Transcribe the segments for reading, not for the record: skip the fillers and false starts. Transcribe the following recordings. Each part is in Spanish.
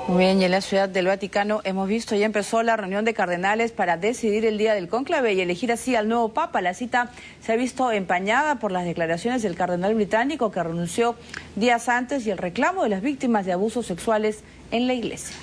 Muy bien, y en la Ciudad del Vaticano hemos visto, ya empezó la reunión de cardenales para decidir el día del cónclave y elegir así al nuevo Papa. La cita se ha visto empañada por las declaraciones del cardenal británico que renunció días antes y el reclamo de las víctimas de abusos sexuales en la Iglesia.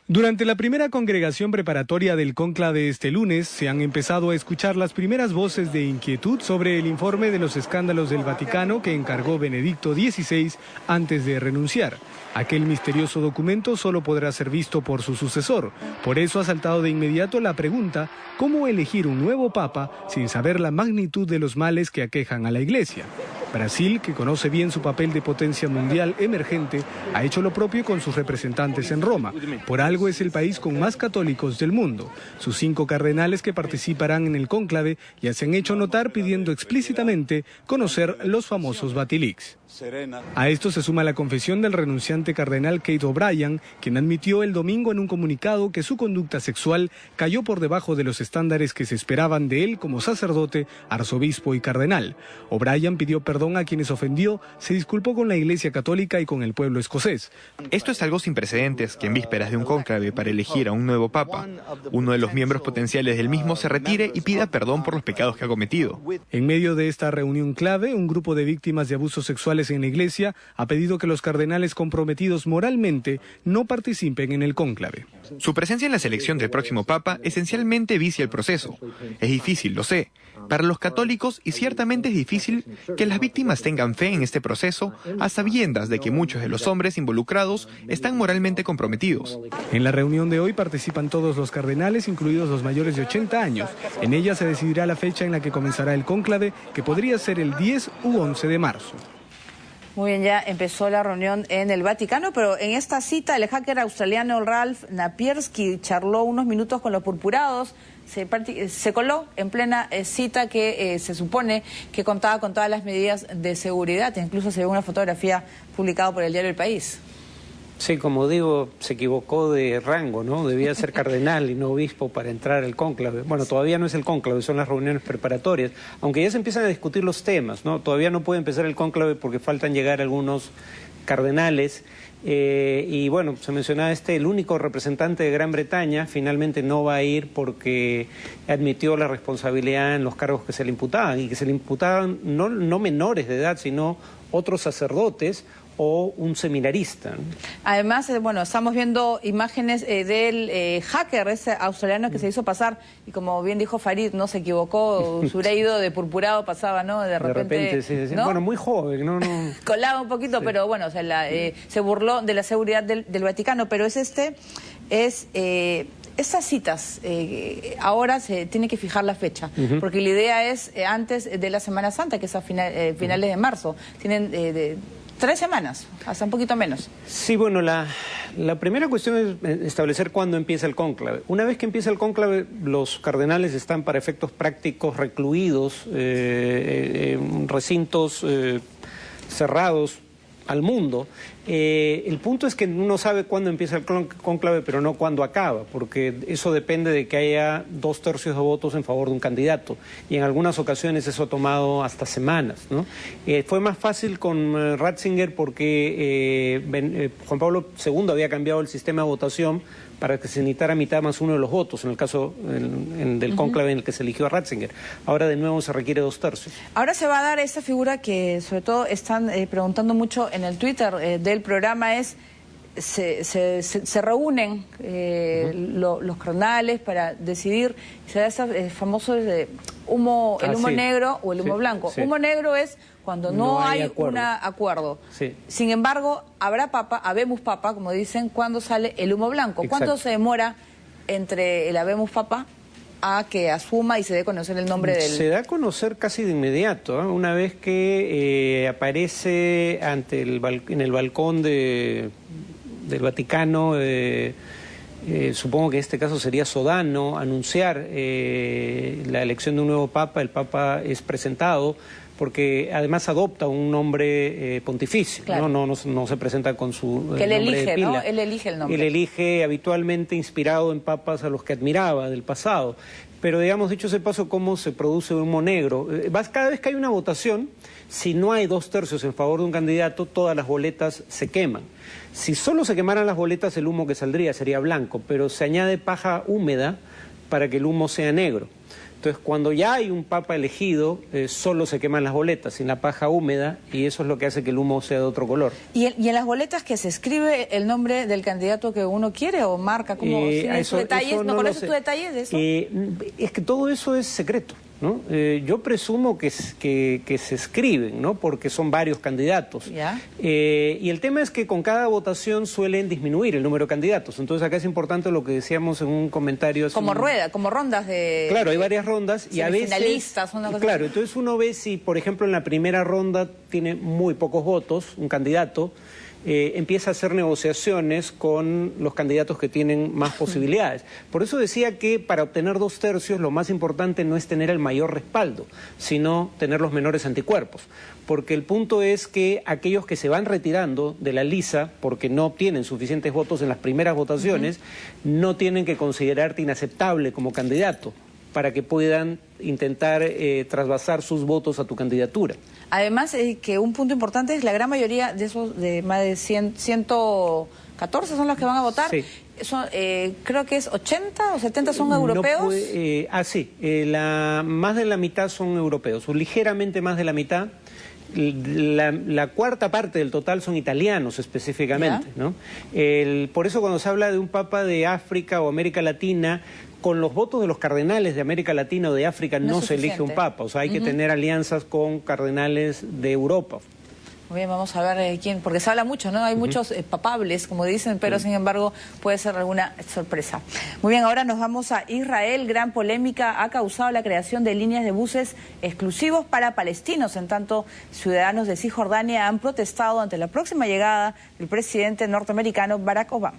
Durante la primera congregación preparatoria del cónclave este lunes, se han empezado a escuchar las primeras voces de inquietud sobre el informe de los escándalos del Vaticano que encargó Benedicto XVI antes de renunciar. Aquel misterioso documento solo podrá ser visto por su sucesor. Por eso ha saltado de inmediato la pregunta: ¿cómo elegir un nuevo papa sin saber la magnitud de los males que aquejan a la Iglesia? Brasil, que conoce bien su papel de potencia mundial emergente, ha hecho lo propio con sus representantes en Roma. Por algo es el país con más católicos del mundo. Sus 5 cardenales que participarán en el cónclave ya se han hecho notar pidiendo explícitamente conocer los famosos Vatilix. A esto se suma la confesión del renunciante cardenal Keith O'Brien, quien admitió el domingo en un comunicado que su conducta sexual cayó por debajo de los estándares que se esperaban de él como sacerdote, arzobispo y cardenal. O'Brien pidió perdón a quienes ofendió, se disculpó con la Iglesia Católica y con el pueblo escocés. Esto es algo sin precedentes, que en vísperas de un cónclave para elegir a un nuevo papa, uno de los miembros potenciales del mismo se retire y pida perdón por los pecados que ha cometido. En medio de esta reunión clave, un grupo de víctimas de abusos sexuales en la Iglesia ha pedido que los cardenales comprometidos moralmente no participen en el cónclave. Su presencia en la selección del próximo papa esencialmente vicia el proceso. Es difícil, lo sé, para los católicos, y ciertamente es difícil que las víctimas tengan fe en este proceso a sabiendas de que muchos de los hombres involucrados están moralmente comprometidos. En la reunión de hoy participan todos los cardenales, incluidos los mayores de 80 años. En ella se decidirá la fecha en la que comenzará el cónclave, que podría ser el 10 u 11 de marzo. Muy bien, ya empezó la reunión en el Vaticano, pero en esta cita el hacker australiano Ralph Napierski charló unos minutos con los purpurados, se coló en plena cita que se supone que contaba con todas las medidas de seguridad. Incluso se ve una fotografía publicada por el diario El País. Sí, como digo, se equivocó de rango, ¿no? Debía ser cardenal y no obispo para entrar al cónclave. Bueno, todavía no es el cónclave, son las reuniones preparatorias, aunque ya se empiezan a discutir los temas, ¿no? Todavía no puede empezar el cónclave porque faltan llegar algunos cardenales. Y bueno, se mencionaba el único representante de Gran Bretaña finalmente no va a ir porque admitió la responsabilidad en los cargos que se le imputaban, y que se le imputaban no menores de edad, sino otros sacerdotes o un seminarista. Además, bueno, estamos viendo imágenes del hacker ese australiano que se hizo pasar, y como bien dijo Farid, no se equivocó, su ido de purpurado pasaba, ¿no? De repente sí. ¿no? Bueno, muy joven, no. Colaba un poquito, sí. Pero bueno, o sea, se burló de la seguridad del Vaticano, pero estas citas, ahora se tiene que fijar la fecha, porque la idea es antes de la Semana Santa, que es a finales de marzo. Tienen 3 semanas, hasta un poquito menos. Sí, bueno, la primera cuestión es establecer cuándo empieza el cónclave. Una vez que empieza el cónclave, los cardenales están para efectos prácticos recluidos en recintos cerrados al mundo. El punto es que uno sabe cuándo empieza el cónclave, pero no cuándo acaba, porque eso depende de que haya 2/3 de votos en favor de un candidato, y en algunas ocasiones eso ha tomado hasta semanas, ¿no? Fue más fácil con Ratzinger porque Juan Pablo II había cambiado el sistema de votación para que se necesitara mitad más uno de los votos, en el caso del cónclave en el que se eligió a Ratzinger. Ahora de nuevo se requiere 2/3. Ahora se va a dar esta figura que sobre todo están preguntando mucho en el Twitter del programa, se reúnen los cardenales para decidir, se da ese famoso humo negro o el humo blanco. Humo negro es cuando no hay un acuerdo. Sí. Sin embargo, habrá papa, habemos papa, como dicen, cuando sale el humo blanco. Exacto. ¿Cuánto se demora entre el habemos papa a que asuma y se dé a conocer el nombre del...? Se da a conocer casi de inmediato, ¿eh? Una vez que aparece en el balcón del Vaticano, supongo que en este caso sería Sodano, anunciar la elección de un nuevo papa. El papa es presentado porque además adopta un nombre pontificio, claro. no se presenta con su que él nombre elige, de pila. ¿no? Él elige el nombre. Él elige habitualmente inspirado en papas a los que admiraba del pasado. Pero digamos, dicho ese paso, ¿cómo se produce humo negro? Cada vez que hay una votación, si no hay 2/3 en favor de un candidato, todas las boletas se queman. Si solo se quemaran las boletas, el humo que saldría sería blanco, pero se añade paja húmeda para que el humo sea negro. Entonces, cuando ya hay un papa elegido, solo se queman las boletas, sin la paja húmeda, y eso es lo que hace que el humo sea de otro color. ¿Y en las boletas que se escribe el nombre del candidato que uno quiere o marca? ¿Cómo, eso, detalles? eso ¿No no conoces lo sé. tu detalle de eso? Es que todo eso es secreto, ¿no? Yo presumo que se escriben, ¿no? Porque son varios candidatos. ¿Ya? Y el tema es que con cada votación suelen disminuir el número de candidatos. Entonces acá es importante lo que decíamos en un comentario. Como rondas de... Claro, hay varias rondas y a veces... Finalistas, una cosa claro, así. entonces uno ve si, por ejemplo, en la primera ronda tiene muy pocos votos, un candidato, empieza a hacer negociaciones con los candidatos que tienen más posibilidades. Por eso decía que para obtener 2/3 lo más importante no es tener el mayor respaldo, sino tener los menores anticuerpos. Porque el punto es que aquellos que se van retirando de la lista porque no obtienen suficientes votos en las primeras votaciones, no tienen que considerarte inaceptable como candidato para que puedan intentar trasvasar sus votos a tu candidatura. Además, que un punto importante es la gran mayoría de esos, de más de 114 son los que van a votar. Sí. Son, creo que es 80 o 70 son europeos. Sí, más de la mitad son europeos, o ligeramente más de la mitad. La cuarta parte del total son italianos específicamente, ¿no? Por eso cuando se habla de un papa de África o América Latina, con los votos de los cardenales de América Latina o de África no se elige un papa, o sea, hay que tener alianzas con cardenales de Europa. Muy bien, vamos a ver quién, porque se habla mucho, ¿no? Hay muchos papables, como dicen, pero sin embargo puede ser alguna sorpresa. Muy bien, ahora nos vamos a Israel. Gran polémica ha causado la creación de líneas de buses exclusivos para palestinos, en tanto ciudadanos de Cisjordania han protestado ante la próxima llegada del presidente norteamericano Barack Obama.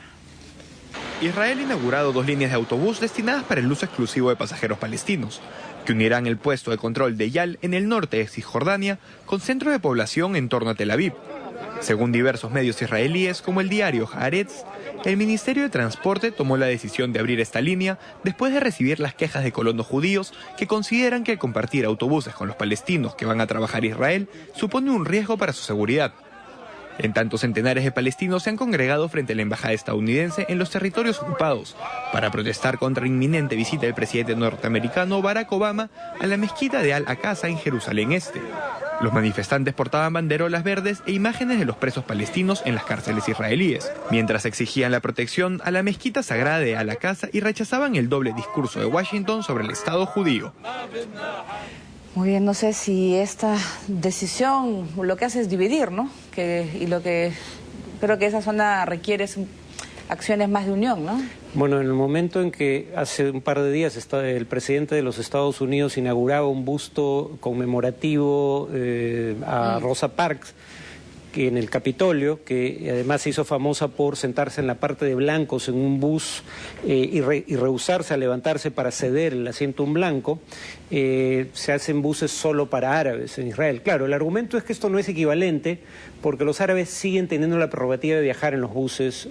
Israel ha inaugurado 2 líneas de autobús destinadas para el uso exclusivo de pasajeros palestinos, que unirán el puesto de control de Yal en el norte de Cisjordania con centros de población en torno a Tel Aviv. Según diversos medios israelíes como el diario Haaretz, el Ministerio de Transporte tomó la decisión de abrir esta línea después de recibir las quejas de colonos judíos que consideran que compartir autobuses con los palestinos que van a trabajar a Israel supone un riesgo para su seguridad. En tanto, centenares de palestinos se han congregado frente a la embajada estadounidense en los territorios ocupados para protestar contra la inminente visita del presidente norteamericano Barack Obama a la mezquita de Al-Aqsa en Jerusalén Este. Los manifestantes portaban banderolas verdes e imágenes de los presos palestinos en las cárceles israelíes, mientras exigían la protección a la mezquita sagrada de Al-Aqsa y rechazaban el doble discurso de Washington sobre el Estado judío. Muy bien, no sé si esta decisión lo que hace es dividir, ¿no? Y lo que creo que esa zona requiere es acciones más de unión, ¿no? Bueno, en el momento en que hace un par de días el presidente de los Estados Unidos inauguraba un busto conmemorativo a Rosa Parks, que en el Capitolio, que además se hizo famosa por sentarse en la parte de blancos en un bus y rehusarse a levantarse para ceder el asiento a un blanco, se hacen buses solo para árabes en Israel. Claro, el argumento es que esto no es equivalente porque los árabes siguen teniendo la prerrogativa de viajar en los buses,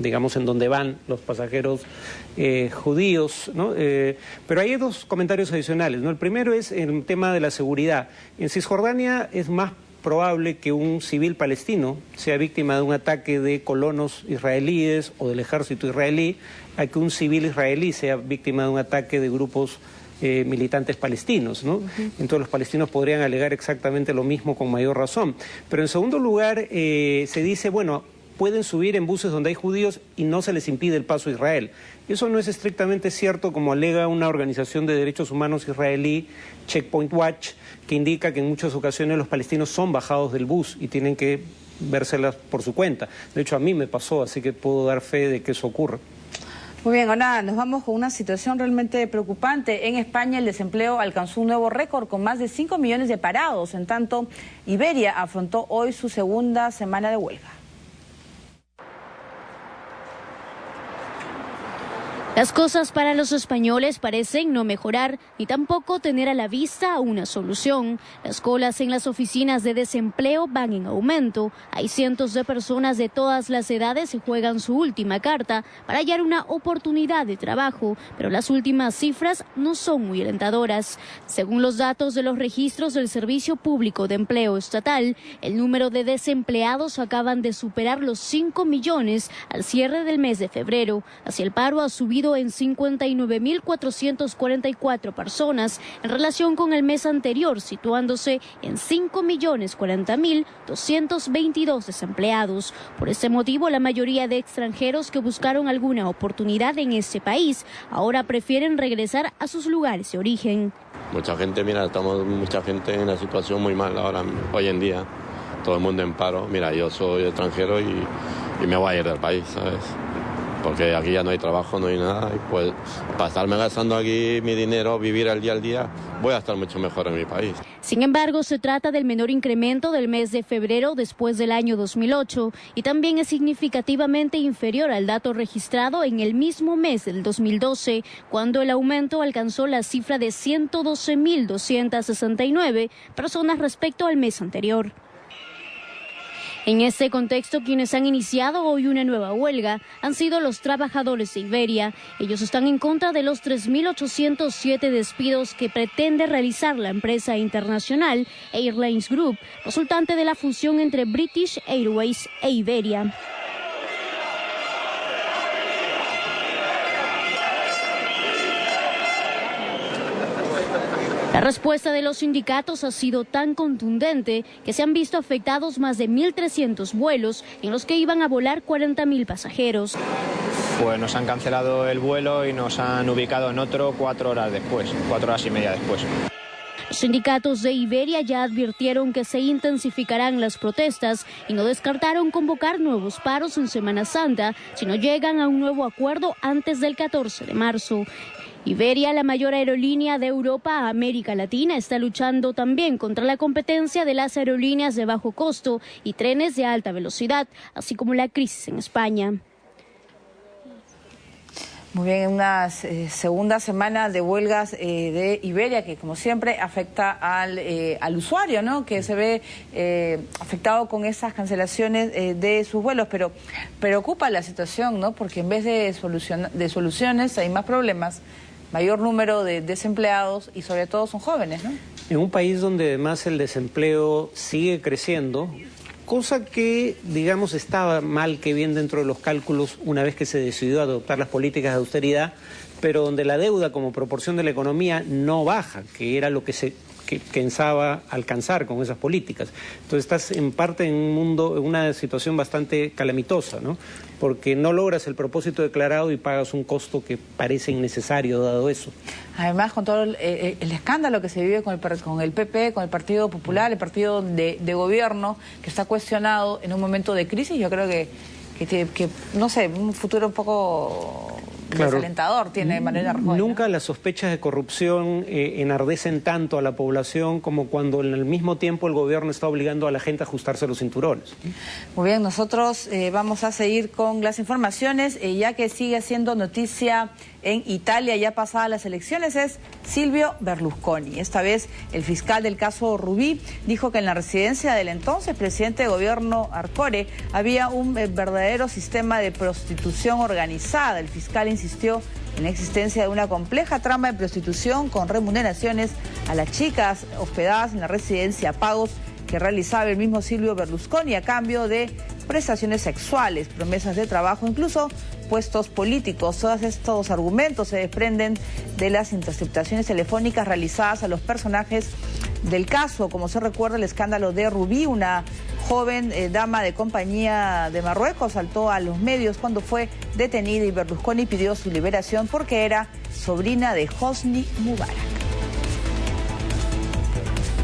digamos, en donde van los pasajeros judíos, ¿no? Pero hay 2 comentarios adicionales, ¿no? El primero es el tema de la seguridad. En Cisjordania es más probable que un civil palestino sea víctima de un ataque de colonos israelíes o del ejército israelí a que un civil israelí sea víctima de un ataque de grupos militantes palestinos, ¿no? Entonces los palestinos podrían alegar exactamente lo mismo con mayor razón. Pero en segundo lugar se dice, bueno, pueden subir en buses donde hay judíos y no se les impide el paso a Israel. Eso no es estrictamente cierto, como alega una organización de derechos humanos israelí, Checkpoint Watch, que indica que en muchas ocasiones los palestinos son bajados del bus y tienen que vérselas por su cuenta. De hecho, a mí me pasó, así que puedo dar fe de que eso ocurre. Muy bien, ahora nos vamos con una situación realmente preocupante. En España el desempleo alcanzó un nuevo récord con más de 5 millones de parados. En tanto, Iberia afrontó hoy su segunda semana de huelga. Las cosas para los españoles parecen no mejorar ni tampoco tener a la vista una solución. Las colas en las oficinas de desempleo van en aumento. Hay cientos de personas de todas las edades que juegan su última carta para hallar una oportunidad de trabajo, pero las últimas cifras no son muy alentadoras. Según los datos de los registros del Servicio Público de Empleo Estatal, el número de desempleados acaban de superar los 5 millones al cierre del mes de febrero. Así el paro ha subido en 59.444 personas en relación con el mes anterior, situándose en 5.040.222 desempleados. Por este motivo, la mayoría de extranjeros que buscaron alguna oportunidad en este país ahora prefieren regresar a sus lugares de origen. Mucha gente, mira, estamos mucha gente en una situación muy mal ahora, hoy en día. Todo el mundo en paro. Mira, yo soy extranjero y me voy a ir del país, ¿sabes? Porque aquí ya no hay trabajo, no hay nada, y pues para estarme gastando aquí mi dinero, vivir al día, voy a estar mucho mejor en mi país. Sin embargo, se trata del menor incremento del mes de febrero después del año 2008 y también es significativamente inferior al dato registrado en el mismo mes del 2012, cuando el aumento alcanzó la cifra de 112.269 personas respecto al mes anterior. En este contexto, quienes han iniciado hoy una nueva huelga han sido los trabajadores de Iberia. Ellos están en contra de los 3.807 despidos que pretende realizar la empresa internacional Airlines Group, resultante de la fusión entre British Airways e Iberia. La respuesta de los sindicatos ha sido tan contundente que se han visto afectados más de 1.300 vuelos en los que iban a volar 40.000 pasajeros. Pues nos han cancelado el vuelo y nos han ubicado en otro 4 horas y media después. Los sindicatos de Iberia ya advirtieron que se intensificarán las protestas y no descartaron convocar nuevos paros en Semana Santa si no llegan a un nuevo acuerdo antes del 14 de marzo. Iberia, la mayor aerolínea de Europa a América Latina, está luchando también contra la competencia de las aerolíneas de bajo costo y trenes de alta velocidad, así como la crisis en España. Muy bien, una segunda semana de huelgas de Iberia que, como siempre, afecta al usuario, ¿no? Que se ve afectado con esas cancelaciones de sus vuelos, pero preocupa la situación, ¿no? Porque en vez de soluciones hay más problemas, mayor número de desempleados y sobre todo son jóvenes, ¿no? En un país donde además el desempleo sigue creciendo, cosa que, digamos, estaba mal que bien dentro de los cálculos una vez que se decidió adoptar las políticas de austeridad, pero donde la deuda como proporción de la economía no baja, que era lo que se pensaba alcanzar con esas políticas. Entonces estás en parte en una situación bastante calamitosa, ¿no? Porque no logras el propósito declarado y pagas un costo que parece innecesario dado eso. Además, con todo el escándalo que se vive con el PP, con el Partido Popular, el partido de gobierno, que está cuestionado en un momento de crisis, yo creo que no sé, un futuro un poco desalentador tiene Mariana Rajoy. Nunca las sospechas de corrupción enardecen tanto a la población como cuando en el mismo tiempo el gobierno está obligando a la gente a ajustarse los cinturones. Muy bien, nosotros vamos a seguir con las informaciones, ya que sigue siendo noticia en Italia, ya pasadas las elecciones, es Silvio Berlusconi. Esta vez el fiscal del caso Rubí dijo que en la residencia del entonces presidente de gobierno Arcore había un verdadero sistema de prostitución organizada. El fiscal insistió en la existencia de una compleja trama de prostitución con remuneraciones a las chicas hospedadas en la residencia, pagos que realizaba el mismo Silvio Berlusconi a cambio de prestaciones sexuales, promesas de trabajo, incluso puestos políticos. Todos estos argumentos se desprenden de las interceptaciones telefónicas realizadas a los personajes del caso. Como se recuerda, el escándalo de Rubí, una joven dama de compañía de Marruecos, saltó a los medios cuando fue detenida y Berlusconi pidió su liberación porque era sobrina de Hosni Mubarak.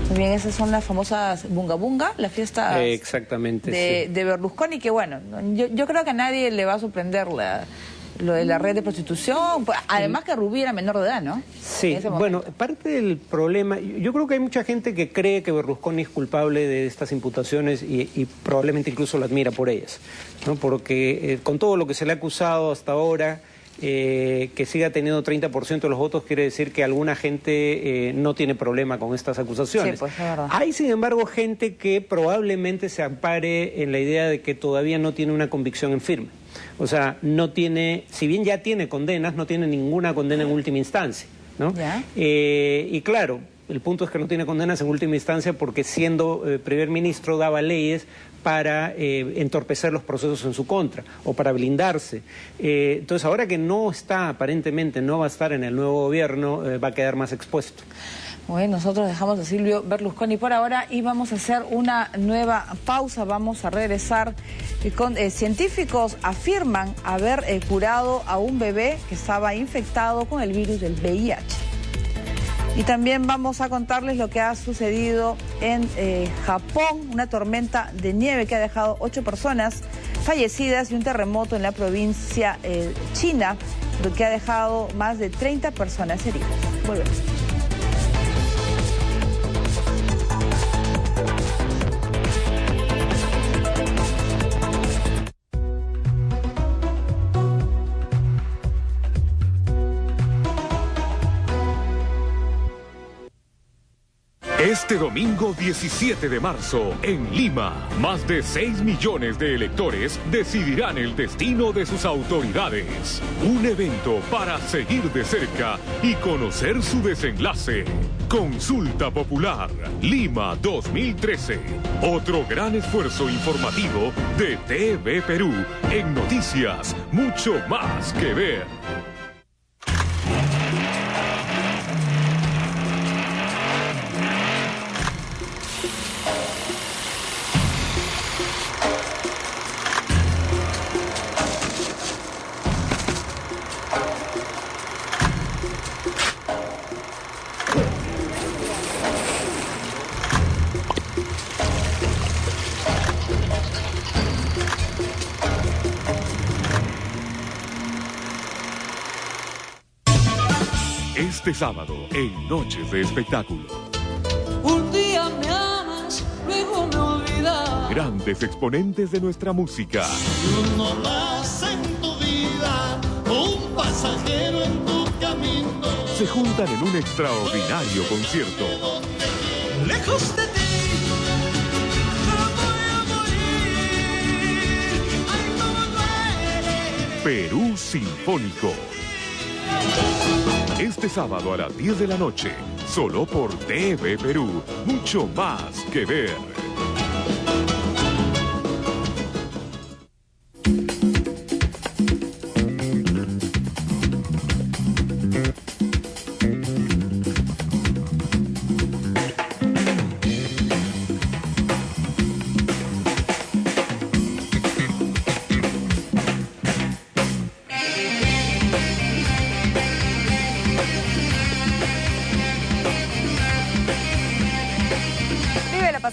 Muy bien, esas son las famosas Bunga Bunga, las fiestas de Berlusconi, que bueno, yo creo que a nadie le va a sorprender lo de la red de prostitución, además que Rubí era menor de edad, ¿no? Sí, bueno, parte del problema, yo creo que hay mucha gente que cree que Berlusconi es culpable de estas imputaciones y probablemente incluso lo admira por ellas, ¿no? Porque con todo lo que se le ha acusado hasta ahora, que siga teniendo 30% de los votos quiere decir que alguna gente no tiene problema con estas acusaciones. Sí, pues, es verdad. Hay, sin embargo, gente que probablemente se ampare en la idea de que todavía no tiene una convicción en firme. O sea, no tiene, si bien ya tiene condenas, no tiene ninguna condena en última instancia, ¿no? Y claro, el punto es que no tiene condenas en última instancia porque siendo primer ministro daba leyes para entorpecer los procesos en su contra o para blindarse. Entonces ahora que no está, aparentemente no va a estar en el nuevo gobierno, va a quedar más expuesto. Bueno, nosotros dejamos a Silvio Berlusconi por ahora y vamos a hacer una nueva pausa. Vamos a regresar con científicos afirman haber curado a un bebé que estaba infectado con el virus del VIH. Y también vamos a contarles lo que ha sucedido en Japón, una tormenta de nieve que ha dejado 8 personas fallecidas y un terremoto en la provincia china, lo que ha dejado más de 30 personas heridas. Volvemos. Este domingo 17 de marzo, en Lima, más de 6 millones de electores decidirán el destino de sus autoridades. Un evento para seguir de cerca y conocer su desenlace. Consulta Popular, Lima 2013. Otro gran esfuerzo informativo de TV Perú. En noticias, mucho más que ver. Este sábado, en Noches de Espectáculo. Un día me amas, luego me olvidas. Grandes exponentes de nuestra música. Y uno más en tu vida, un pasajero en tu camino. Se juntan en un extraordinario concierto. Lejos de ti, no voy a morir. Ay, cómo duele. Perú Sinfónico. Este sábado a las 10 de la noche, solo por TV Perú, mucho más que ver.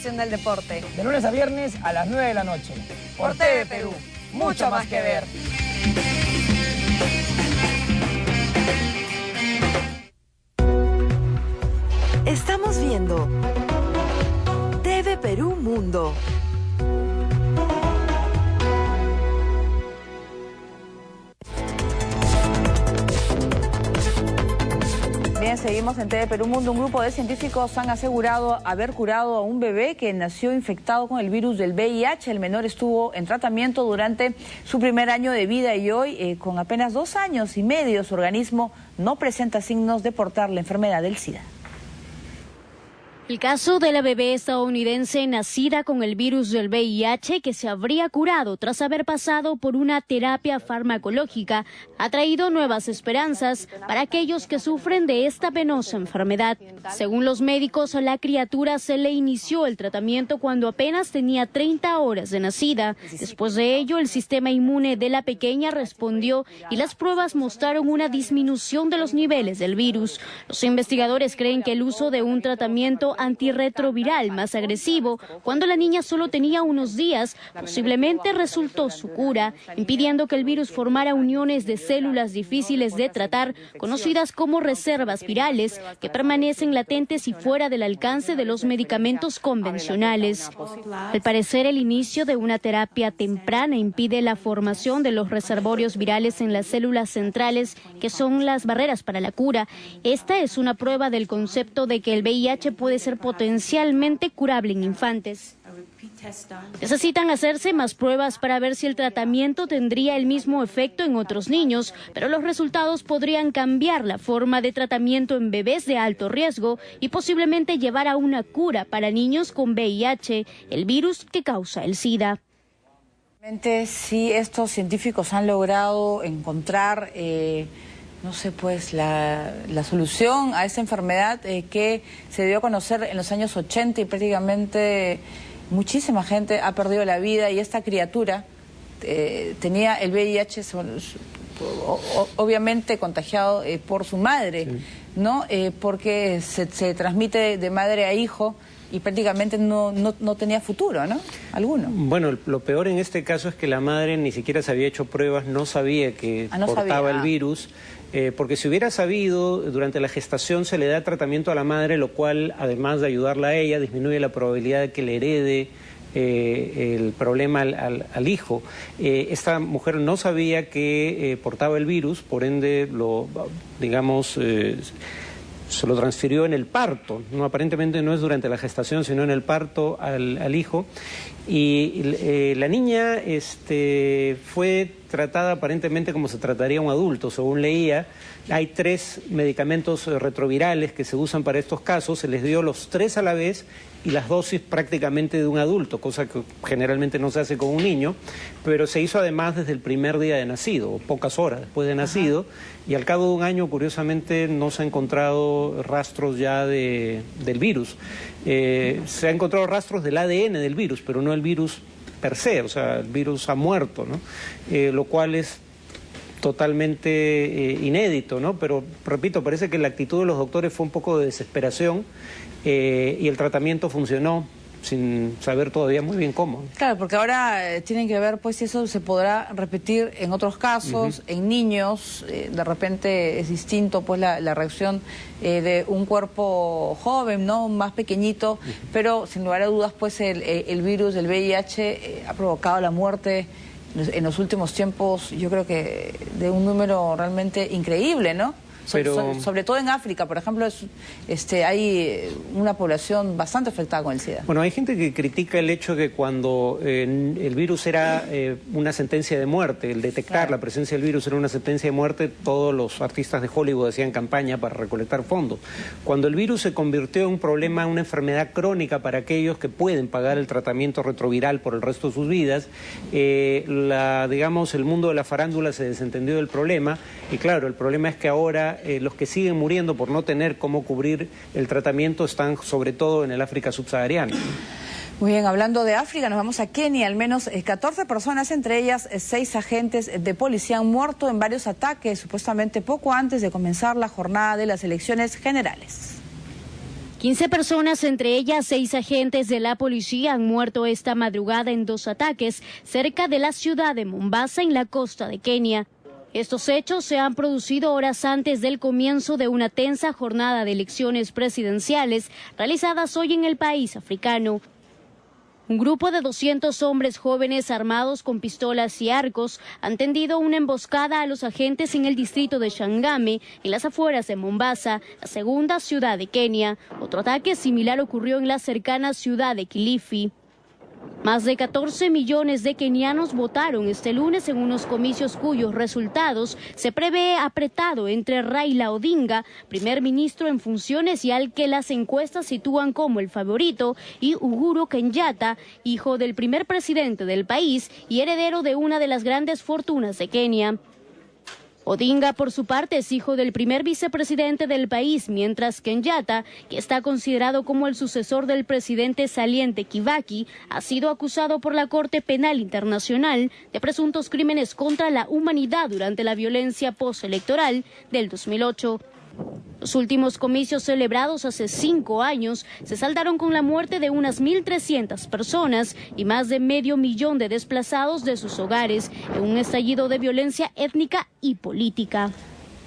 Del deporte. De lunes a viernes a las 9 de la noche. Por TV Perú. Mucho más que ver. Estamos viendo TV Perú Mundo. Bien, seguimos en TV Perú Mundo. Un grupo de científicos han asegurado haber curado a un bebé que nació infectado con el virus del VIH. El menor estuvo en tratamiento durante su primer año de vida y hoy, con apenas 2 años y medio, su organismo no presenta signos de portar la enfermedad del SIDA. El caso de la bebé estadounidense nacida con el virus del VIH que se habría curado tras haber pasado por una terapia farmacológica ha traído nuevas esperanzas para aquellos que sufren de esta penosa enfermedad. Según los médicos, a la criatura se le inició el tratamiento cuando apenas tenía 30 horas de nacida. Después de ello, el sistema inmune de la pequeña respondió y las pruebas mostraron una disminución de los niveles del virus. Los investigadores creen que el uso de un tratamiento antirretroviral más agresivo cuando la niña solo tenía unos días. Posiblemente resultó su cura, impidiendo que el virus formara uniones de células difíciles de tratar, conocidas como reservas virales, que permanecen latentes y fuera del alcance de los medicamentos convencionales. Al parecer, el inicio de una terapia temprana impide la formación de los reservorios virales en las células centrales, que son las barreras para la cura. Esta es una prueba del concepto de que el VIH puede ser potencialmente curable en infantes. Necesitan hacerse más pruebas para ver si el tratamiento tendría el mismo efecto en otros niños, pero los resultados podrían cambiar la forma de tratamiento en bebés de alto riesgo y posiblemente llevar a una cura para niños con VIH, el virus que causa el SIDA. Si estos científicos han logrado encontrar no sé, pues la solución a esa enfermedad que se dio a conocer en los años 80 y prácticamente muchísima gente ha perdido la vida, y esta criatura tenía el VIH obviamente contagiado por su madre, ¿no? Porque se transmite de madre a hijo y prácticamente no tenía futuro, ¿no? Alguno. Bueno, lo peor en este caso es que la madre ni siquiera se había hecho pruebas, no sabía que portaba el virus. Porque si hubiera sabido, durante la gestación se le da tratamiento a la madre, lo cual, además de ayudarla a ella, disminuye la probabilidad de que le herede el problema al hijo. Esta mujer no sabía que portaba el virus, por ende, se lo transfirió en el parto. No, aparentemente no es durante la gestación, sino en el parto al hijo. Y la niña fue tratada aparentemente como se trataría a un adulto, según leía. Hay 3 medicamentos retrovirales que se usan para estos casos, se les dio los 3 a la vez y las dosis prácticamente de un adulto, cosa que generalmente no se hace con un niño, pero se hizo además desde el primer día de nacido, o pocas horas después de nacido, y al cabo de un año, curiosamente, no se han encontrado rastros ya del virus. Se han encontrado rastros del ADN del virus, pero no el virus per se, o sea, el virus ha muerto, ¿no? Lo cual es totalmente inédito, ¿no? Pero, repito, parece que la actitud de los doctores fue un poco de desesperación y el tratamiento funcionó sin saber todavía muy bien cómo. Claro, porque ahora tienen que ver pues si eso se podrá repetir en otros casos, en niños. De repente es distinto pues la reacción de un cuerpo joven, ¿no? Más pequeñito, pero sin lugar a dudas pues el virus del VIH ha provocado la muerte en los últimos tiempos, yo creo que de un número realmente increíble, ¿no? Sobre todo en África, por ejemplo, hay una población bastante afectada con el SIDA. Bueno, hay gente que critica el hecho de que cuando el virus era una sentencia de muerte, el detectar la presencia del virus era una sentencia de muerte, todos los artistas de Hollywood hacían campaña para recolectar fondos. Cuando el virus se convirtió en un problema, una enfermedad crónica para aquellos que pueden pagar el tratamiento retroviral por el resto de sus vidas, el mundo de la farándula se desentendió del problema, y claro, el problema es que ahora los que siguen muriendo por no tener cómo cubrir el tratamiento están sobre todo en el África subsahariana. Muy bien, hablando de África, nos vamos a Kenia. Al menos 14 personas, entre ellas 6 agentes de policía, han muerto en varios ataques, supuestamente poco antes de comenzar la jornada de las elecciones generales. 15 personas, entre ellas 6 agentes de la policía, han muerto esta madrugada en 2 ataques cerca de la ciudad de Mombasa, en la costa de Kenia. Estos hechos se han producido horas antes del comienzo de una tensa jornada de elecciones presidenciales realizadas hoy en el país africano. Un grupo de 200 hombres jóvenes armados con pistolas y arcos han tendido una emboscada a los agentes en el distrito de Shangame, en las afueras de Mombasa, la segunda ciudad de Kenia. Otro ataque similar ocurrió en la cercana ciudad de Kilifi. Más de 14 millones de kenianos votaron este lunes en unos comicios cuyos resultados se prevé apretado entre Raila Odinga, primer ministro en funciones y al que las encuestas sitúan como el favorito, y Uhuru Kenyatta, hijo del primer presidente del país y heredero de una de las grandes fortunas de Kenia. Odinga, por su parte, es hijo del primer vicepresidente del país, mientras que Kenyatta, que está considerado como el sucesor del presidente saliente Kibaki, ha sido acusado por la Corte Penal Internacional de presuntos crímenes contra la humanidad durante la violencia postelectoral del 2008. Los últimos comicios celebrados hace 5 años se saldaron con la muerte de unas 1.300 personas y más de 500.000 de desplazados de sus hogares en un estallido de violencia étnica y política.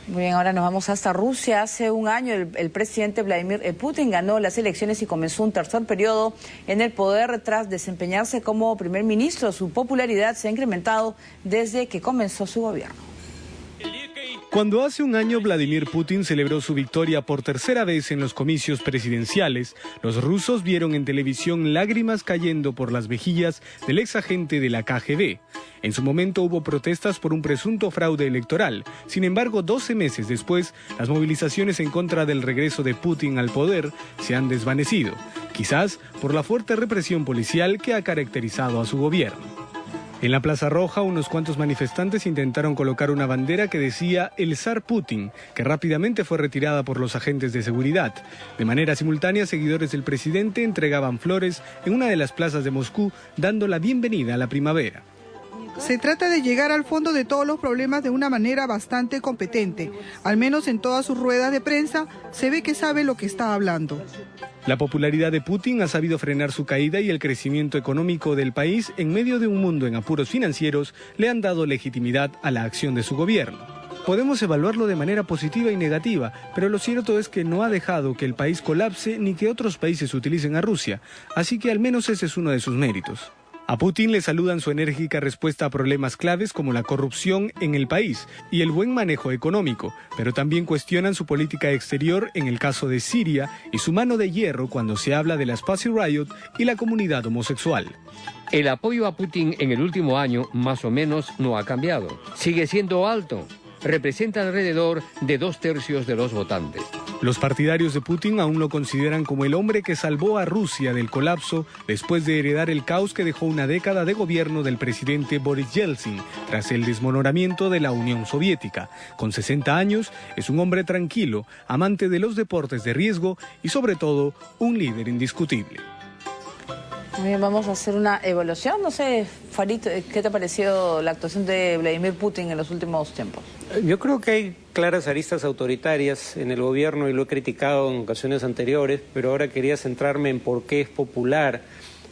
Muy bien, ahora nos vamos hasta Rusia. Hace un año el presidente Vladimir Putin ganó las elecciones y comenzó un tercer periodo en el poder tras desempeñarse como primer ministro. Su popularidad se ha incrementado desde que comenzó su gobierno. Cuando hace un año Vladimir Putin celebró su victoria por tercera vez en los comicios presidenciales, los rusos vieron en televisión lágrimas cayendo por las mejillas del ex agente de la KGB. En su momento hubo protestas por un presunto fraude electoral. Sin embargo, 12 meses después, las movilizaciones en contra del regreso de Putin al poder se han desvanecido, quizás por la fuerte represión policial que ha caracterizado a su gobierno. En la Plaza Roja, unos cuantos manifestantes intentaron colocar una bandera que decía "El zar Putin", que rápidamente fue retirada por los agentes de seguridad. De manera simultánea, seguidores del presidente entregaban flores en una de las plazas de Moscú, dando la bienvenida a la primavera. Se trata de llegar al fondo de todos los problemas de una manera bastante competente. Al menos en todas sus ruedas de prensa se ve que sabe lo que está hablando. La popularidad de Putin ha sabido frenar su caída y el crecimiento económico del país en medio de un mundo en apuros financieros le han dado legitimidad a la acción de su gobierno. Podemos evaluarlo de manera positiva y negativa, pero lo cierto es que no ha dejado que el país colapse ni que otros países utilicen a Rusia, así que al menos ese es uno de sus méritos. A Putin le saludan su enérgica respuesta a problemas claves como la corrupción en el país y el buen manejo económico, pero también cuestionan su política exterior en el caso de Siria y su mano de hierro cuando se habla de las Pussy Riot y la comunidad homosexual. El apoyo a Putin en el último año más o menos no ha cambiado. Sigue siendo alto. Representa alrededor de 2/3 de los votantes. Los partidarios de Putin aún lo consideran como el hombre que salvó a Rusia del colapso después de heredar el caos que dejó una década de gobierno del presidente Boris Yeltsin tras el desmoronamiento de la Unión Soviética. Con 60 años, es un hombre tranquilo, amante de los deportes de riesgo y sobre todo un líder indiscutible. Muy bien, vamos a hacer una evaluación. No sé, Farid, ¿qué te ha parecido la actuación de Vladimir Putin en los últimos tiempos? Yo creo que hay claras aristas autoritarias en el gobierno y lo he criticado en ocasiones anteriores, pero ahora quería centrarme en por qué es popular.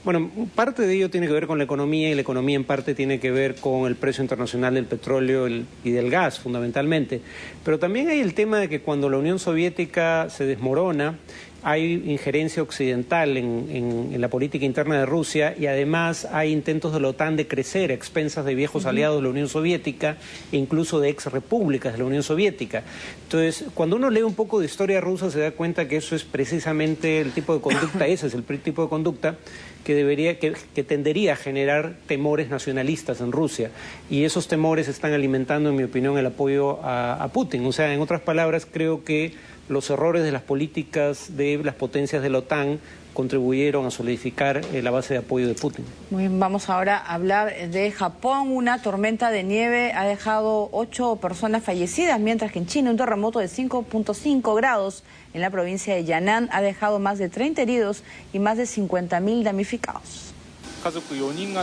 Bueno, parte de ello tiene que ver con la economía y la economía en parte tiene que ver con el precio internacional del petróleo y del gas, fundamentalmente. Pero también hay el tema de que cuando la Unión Soviética se desmorona, hay injerencia occidental en la política interna de Rusia y además hay intentos de la OTAN de crecer a expensas de viejos aliados de la Unión Soviética e incluso de ex repúblicas de la Unión Soviética. Entonces, cuando uno lee un poco de historia rusa se da cuenta que eso es precisamente el tipo de conducta, ese es el tipo de conducta que tendería a generar temores nacionalistas en Rusia. Y esos temores están alimentando, en mi opinión, el apoyo a Putin. O sea, en otras palabras, creo que los errores de las políticas de las potencias de la OTAN contribuyeron a solidificar la base de apoyo de Putin. Muy bien, vamos ahora a hablar de Japón. Una tormenta de nieve ha dejado 8 personas fallecidas, mientras que en China un terremoto de 5.5 grados en la provincia de Yan'an ha dejado más de 30 heridos y más de 50.000 damnificados.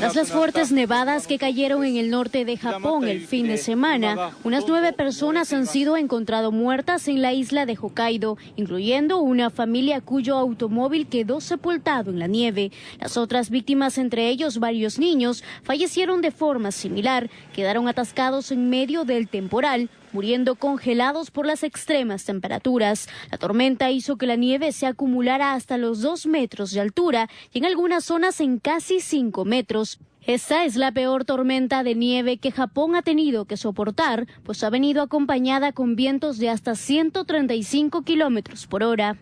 Tras las fuertes nevadas que cayeron en el norte de Japón el fin de semana, unas 9 personas han sido encontradas muertas en la isla de Hokkaido, incluyendo una familia cuyo automóvil quedó sepultado en la nieve. Las otras víctimas, entre ellos varios niños, fallecieron de forma similar, quedaron atascados en medio del temporal, muriendo congelados por las extremas temperaturas. La tormenta hizo que la nieve se acumulara hasta los 2 metros de altura y en algunas zonas en casi 5 metros. Esta es la peor tormenta de nieve que Japón ha tenido que soportar, pues ha venido acompañada con vientos de hasta 135 kilómetros por hora.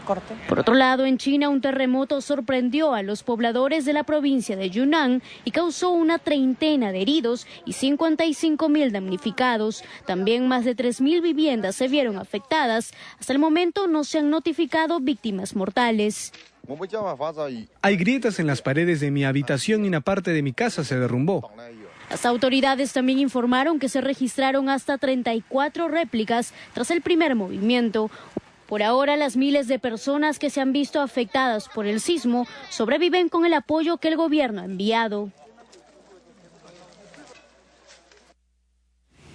Corte. Por otro lado, en China un terremoto sorprendió a los pobladores de la provincia de Yunnan y causó una treintena de heridos y 55.000 damnificados. También más de 3.000 viviendas se vieron afectadas. Hasta el momento no se han notificado víctimas mortales. Hay grietas en las paredes de mi habitación y una parte de mi casa se derrumbó. Las autoridades también informaron que se registraron hasta 34 réplicas tras el primer movimiento. Por ahora, las miles de personas que se han visto afectadas por el sismo sobreviven con el apoyo que el gobierno ha enviado.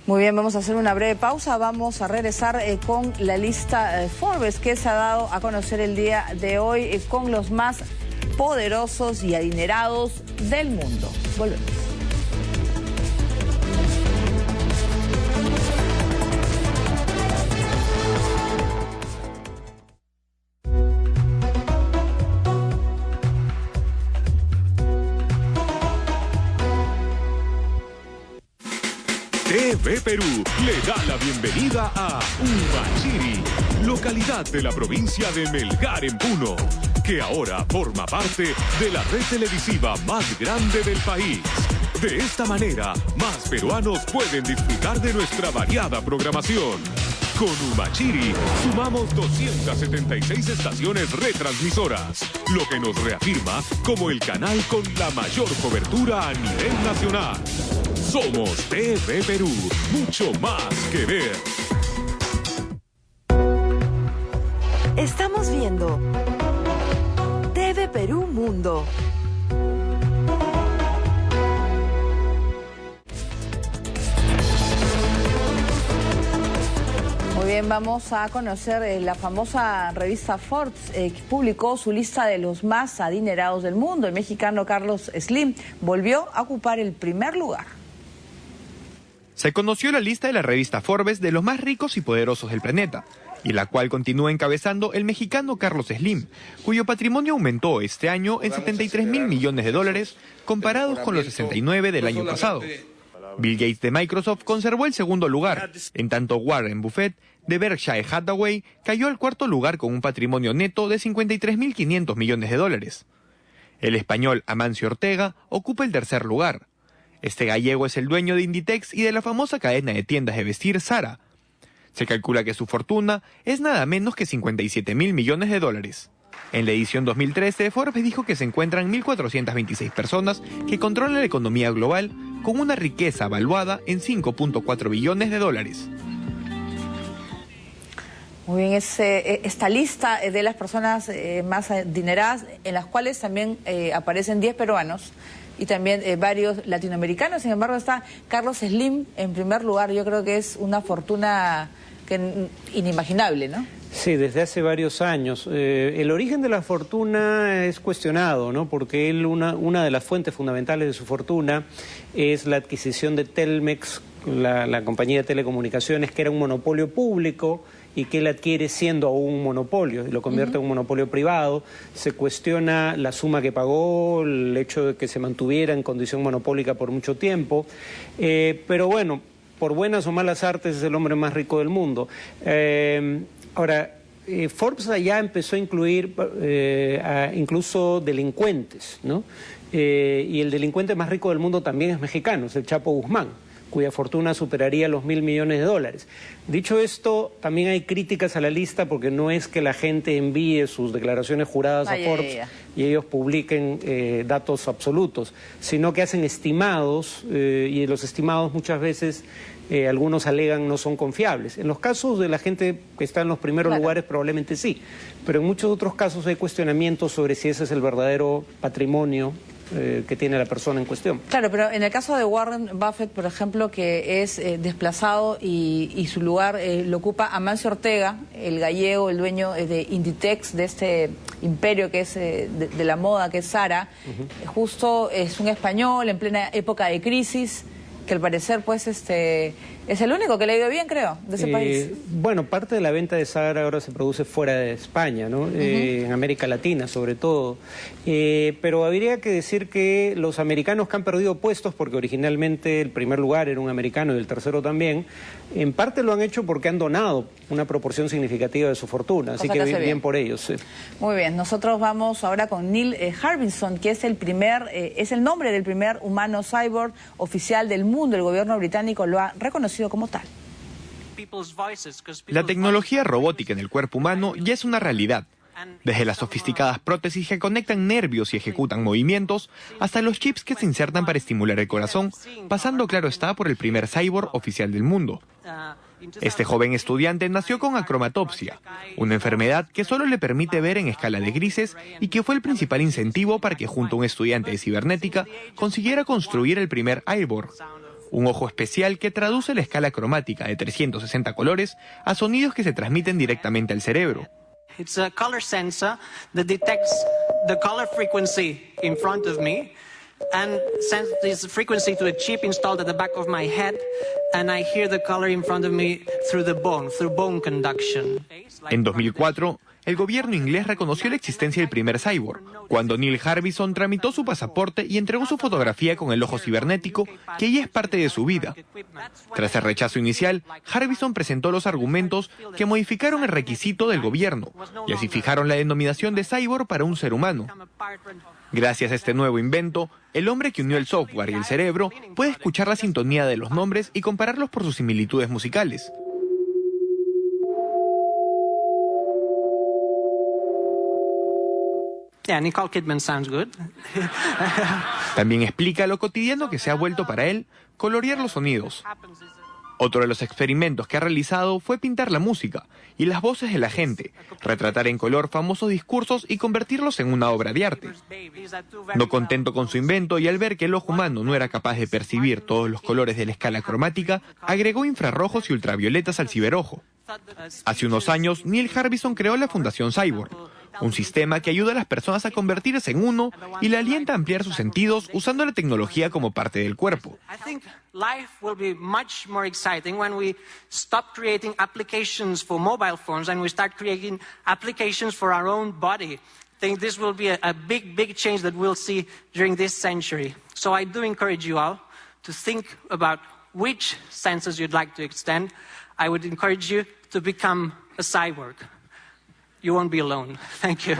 Muy bien, vamos a hacer una breve pausa. Vamos a regresar con la lista Forbes que se ha dado a conocer el día de hoy con los más poderosos y adinerados del mundo. Volvemos. TV Perú le da la bienvenida a Humachiri, localidad de la provincia de Melgar en Puno, que ahora forma parte de la red televisiva más grande del país. De esta manera, más peruanos pueden disfrutar de nuestra variada programación. Con Humachiri sumamos 276 estaciones retransmisoras, lo que nos reafirma como el canal con la mayor cobertura a nivel nacional. Somos TV Perú, mucho más que ver. Estamos viendo TV Perú Mundo. Muy bien, vamos a conocer la famosa revista Forbes que publicó su lista de los más adinerados del mundo. El mexicano Carlos Slim volvió a ocupar el primer lugar. Se conoció la lista de la revista Forbes de los más ricos y poderosos del planeta, y la cual continúa encabezando el mexicano Carlos Slim, cuyo patrimonio aumentó este año en 73.000 millones de dólares comparados con los 69 del año pasado. Bill Gates de Microsoft conservó el segundo lugar, en tanto Warren Buffett de Berkshire Hathaway cayó al cuarto lugar con un patrimonio neto de 53.500 millones de dólares. El español Amancio Ortega ocupa el tercer lugar. Este gallego es el dueño de Inditex y de la famosa cadena de tiendas de vestir Zara. Se calcula que su fortuna es nada menos que 57.000 millones de dólares. En la edición 2013, Forbes dijo que se encuentran 1.426 personas que controlan la economía global con una riqueza valuada en 5.4 billones de dólares. Muy bien, esta lista de las personas más adineradas, en las cuales también aparecen 10 peruanos y también varios latinoamericanos. Sin embargo, está Carlos Slim en primer lugar. Yo creo que es una fortuna inimaginable, ¿no? Sí, desde hace varios años. El origen de la fortuna es cuestionado, ¿no? Porque él, una de las fuentes fundamentales de su fortuna es la adquisición de Telmex, la compañía de telecomunicaciones, que era un monopolio público y que él adquiere siendo aún un monopolio y lo convierte en un monopolio privado. Se cuestiona la suma que pagó, el hecho de que se mantuviera en condición monopólica por mucho tiempo, pero bueno, por buenas o malas artes es el hombre más rico del mundo. Ahora, Forbes ya empezó a incluir incluso delincuentes, ¿no? Y el delincuente más rico del mundo también es mexicano, es el Chapo Guzmán, cuya fortuna superaría los 1.000 millones de dólares. Dicho esto, también hay críticas a la lista porque no es que la gente envíe sus declaraciones juradas a Forbes y ellos publiquen datos absolutos, sino que hacen estimados y los estimados muchas veces algunos alegan no son confiables. En los casos de la gente que está en los primeros lugares probablemente sí, pero en muchos otros casos hay cuestionamientos sobre si ese es el verdadero patrimonio que tiene la persona en cuestión. Claro, pero en el caso de Warren Buffett, por ejemplo, que es desplazado y su lugar lo ocupa Amancio Ortega, el gallego, el dueño de Inditex, de este imperio que es de la moda, que es Zara, justo es un español en plena época de crisis, que al parecer pues es el único que le ha ido bien, creo, de ese país. Bueno, parte de la venta de Zara ahora se produce fuera de España, ¿no? En América Latina sobre todo, pero habría que decir que los americanos que han perdido puestos, porque originalmente el primer lugar era un americano y el tercero también, en parte lo han hecho porque han donado una proporción significativa de su fortuna, así que bien por ellos. Sí. Muy bien, nosotros vamos ahora con Neil Harbinson, que es el nombre del primer humano cyborg oficial del mundo. El gobierno británico lo ha reconocido como tal. La tecnología robótica en el cuerpo humano ya es una realidad. Desde las sofisticadas prótesis que conectan nervios y ejecutan movimientos, hasta los chips que se insertan para estimular el corazón, pasando, claro está, por el primer cyborg oficial del mundo. Este joven estudiante nació con acromatopsia, una enfermedad que solo le permite ver en escala de grises y que fue el principal incentivo para que junto a un estudiante de cibernética consiguiera construir el primer cyborg. un ojo especial que traduce la escala cromática de 360 colores a sonidos que se transmiten directamente al cerebro. It's a color sensor that detects the color frequency in front of me and sends this frequency to a chip installed at the back of my head, and I hear the color in front of me through bone conduction. En 2004, el gobierno inglés reconoció la existencia del primer cyborg, cuando Neil Harbison tramitó su pasaporte y entregó su fotografía con el ojo cibernético, que ya es parte de su vida. Tras el rechazo inicial, Harbison presentó los argumentos que modificaron el requisito del gobierno, y así fijaron la denominación de cyborg para un ser humano. Gracias a este nuevo invento, el hombre que unió el software y el cerebro puede escuchar la sintonía de los nombres y compararlos por sus similitudes musicales. Yeah, Nicole Kidman sounds good. También explica lo cotidiano que se ha vuelto para él colorear los sonidos. Otro de los experimentos que ha realizado fue pintar la música y las voces de la gente, retratar en color famosos discursos y convertirlos en una obra de arte. No contento con su invento y al ver que el ojo humano no era capaz de percibir todos los colores de la escala cromática, agregó infrarrojos y ultravioletas al ciberojo. Hace unos años, Neil Harbison creó la Fundación Cyborg, un sistema que ayuda a las personas a convertirse en uno y le alienta a ampliar sus sentidos usando la tecnología como parte del cuerpo. I think life will be much more exciting when we stop creating applications for mobile phones and we start creating applications for our own body. I think this will be a big change that we'll see during this century. So I do encourage you all to think about which senses you'd like to extend. I would encourage you to become a cyborg. You won't be alone. Thank you.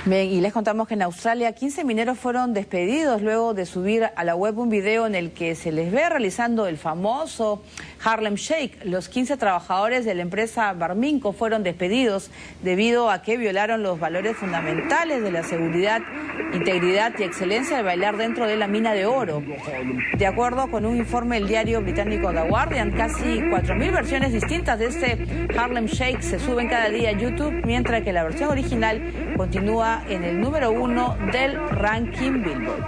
Bien, y les contamos que en Australia 15 mineros fueron despedidos luego de subir a la web un video en el que se les ve realizando el famoso Harlem Shake. Los 15 trabajadores de la empresa Barminco fueron despedidos debido a que violaron los valores fundamentales de la seguridad, integridad y excelencia al bailar dentro de la mina de oro. De acuerdo con un informe del diario británico The Guardian, casi 4.000 versiones distintas de este Harlem Shake se suben cada día a YouTube, mientras que la versión original continúa en el número 1 del ranking Billboard.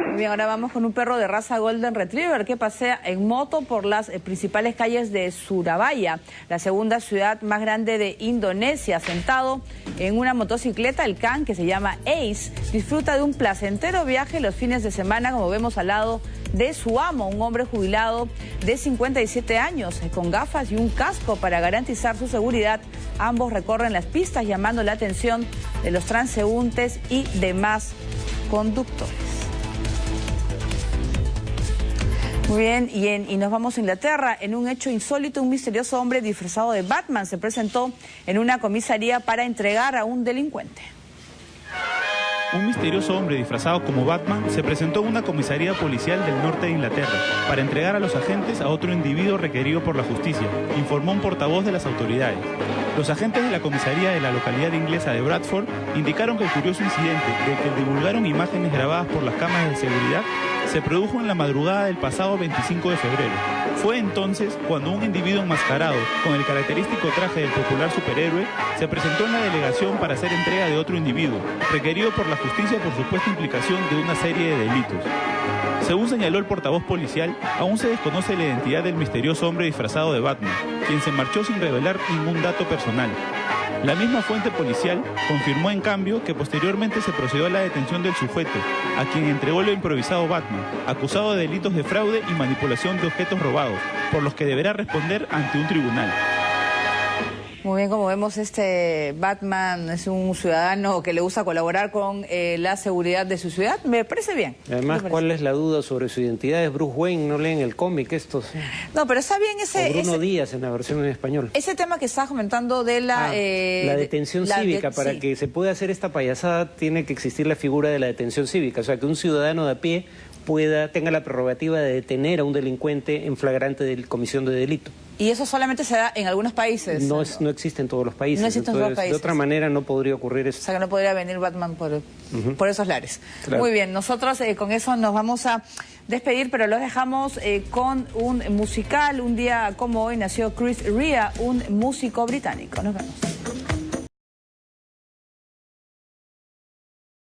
Muy bien, ahora vamos con un perro de raza Golden Retriever que pasea en moto por las principales calles de Surabaya, la segunda ciudad más grande de Indonesia. Sentado en una motocicleta, el can, que se llama Ace, disfruta de un placentero viaje los fines de semana, como vemos al lado de su amo, un hombre jubilado de 57 años, con gafas y un casco para garantizar su seguridad. Ambos recorren las pistas llamando la atención de los transeúntes y demás conductores. Muy bien, y nos vamos a Inglaterra. En un hecho insólito, un misterioso hombre disfrazado de Batman se presentó en una comisaría para entregar a un delincuente. Un misterioso hombre disfrazado como Batman se presentó en una comisaría policial del norte de Inglaterra para entregar a los agentes a otro individuo requerido por la justicia, informó un portavoz de las autoridades. Los agentes de la comisaría de la localidad inglesa de Bradford indicaron que el curioso incidente del que divulgaron imágenes grabadas por las cámaras de seguridad se produjo en la madrugada del pasado 25 de febrero. Fue entonces cuando un individuo enmascarado con el característico traje del popular superhéroe se presentó en la delegación para hacer entrega de otro individuo, requerido por la justicia por supuesta implicación de una serie de delitos. Según señaló el portavoz policial, aún se desconoce la identidad del misterioso hombre disfrazado de Batman, quien se marchó sin revelar ningún dato personal. La misma fuente policial confirmó en cambio que posteriormente se procedió a la detención del sujeto, a quien entregó lo improvisado Batman, acusado de delitos de fraude y manipulación de objetos robados, por los que deberá responder ante un tribunal. Muy bien, como vemos, este Batman es un ciudadano que le gusta colaborar con la seguridad de su ciudad. Me parece bien. Además, ¿cuál es la duda sobre su identidad? Es Bruce Wayne, no leen el cómic estos. No, pero está bien ese... O Bruno Díaz en la versión en español. Ese tema que estás comentando de la... la detención cívica. Para que se pueda hacer esta payasada tiene que existir la figura de la detención cívica. O sea, que un ciudadano de a pie tenga la prerrogativa de detener a un delincuente en flagrante de comisión de delito. ¿Y eso solamente se da en algunos países? No existe en todos los países. No existe en todos los países. De otra manera no podría ocurrir eso. O sea, que no podría venir Batman por esos lares. Claro. Muy bien, nosotros con eso nos vamos a despedir, pero los dejamos con un musical. Un día como hoy nació Chris Rea, un músico británico. Nos vemos.